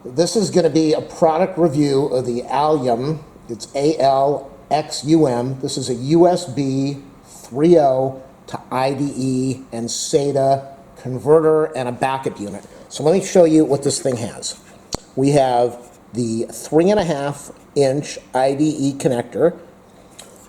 This is going to be a product review of the Alxum. It's Alxum. This is a USB 3.0 to IDE and SATA converter and a backup unit. So let me show you what this thing has. We have the 3.5-inch IDE connector.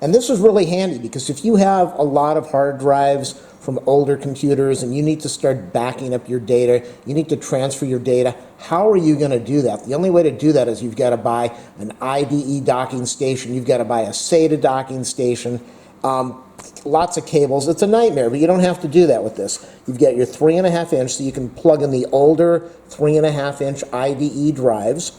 And this is really handy because if you have a lot of hard drives from older computers and you need to start backing up your data, you need to transfer your data, how are you going to do that? The only way to do that is you've got to buy an IDE docking station, you've got to buy a SATA docking station, lots of cables. It's a nightmare, but you don't have to do that with this. You've got your 3.5-inch, so you can plug in the older 3.5-inch IDE drives.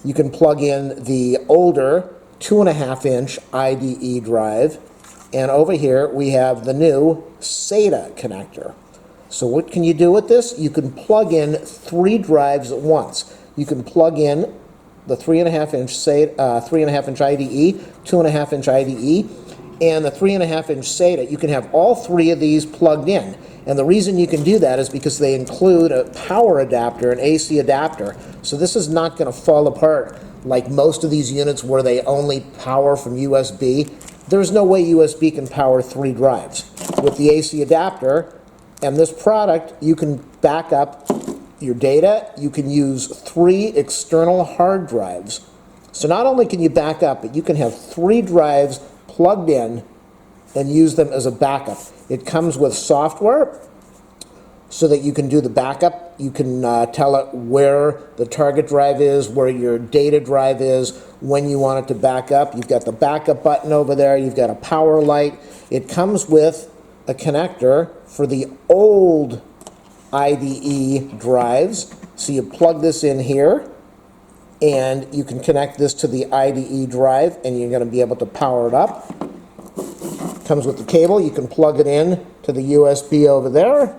You can plug in the older 2.5-inch IDE drive, and over here we have the new SATA connector. So what can you do with this? You can plug in 3 drives at once. You can plug in the 3.5-inch SATA, 3.5-inch IDE, 2.5-inch IDE, and the 3.5-inch SATA. You can have all 3 of these plugged in. And the reason you can do that is because they include a power adapter, an AC adapter. So this is not going to fall apart like most of these units where they only power from USB. There's no way USB can power 3 drives. With the AC adapter and this product, you can back up your data. You can use 3 external hard drives. So not only can you back up, but you can have 3 drives plugged in and use them as a backup. It comes with software so that you can do the backup. You can tell it where the target drive is, where your data drive is, when you want it to back up. You've got the backup button over there. You've got a power light. It comes with a connector for the old IDE drives. So you plug this in here, and you can connect this to the IDE drive, and you're going to be able to power it up. Comes with the cable. You can plug it in to the USB over there.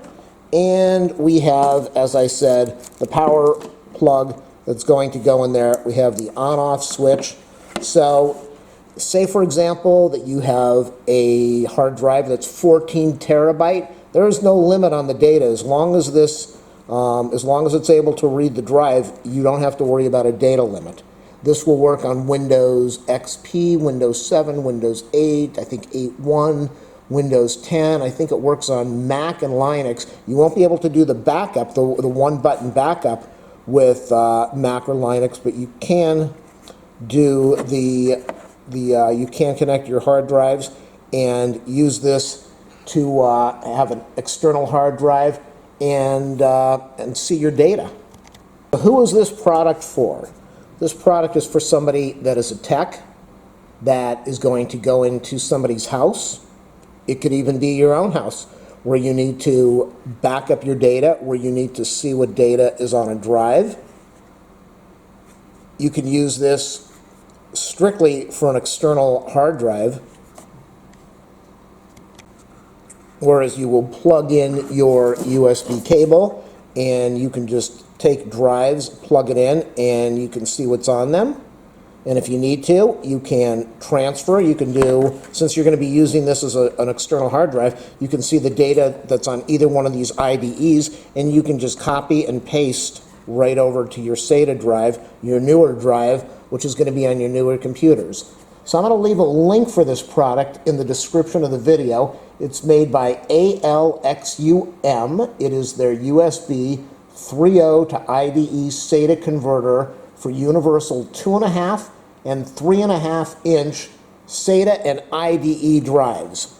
And we have, as I said, the power plug that's going to go in there. We have the on-off switch. So say, for example, that you have a hard drive that's 14 terabyte. There is no limit on the data. As long as it's able to read the drive, you don't have to worry about a data limit. This will work on Windows XP, Windows 7, Windows 8, I think 8.1, Windows 10. I think it works on Mac and Linux. You won't be able to do the backup, the one-button backup with Mac or Linux, but you can do you can connect your hard drives and use this to have an external hard drive and see your data. Who is this product for? This product is for somebody that is a tech, that is going to go into somebody's house. It could even be your own house, where you need to back up your data, where you need to see what data is on a drive. You can use this strictly for an external hard drive, whereas you will plug in your USB cable and you can just take drives, plug it in, and you can see what's on them. And if you need to, you can transfer. You can do, since you're going to be using this as an external hard drive, you can see the data that's on either one of these IDEs, and you can just copy and paste right over to your SATA drive, your newer drive, which is going to be on your newer computers. So I'm going to leave a link for this product in the description of the video. It's made by Alxum. It is their USB 3.0 to IDE SATA converter for universal 2.5 and 3.5-inch SATA and IDE drives.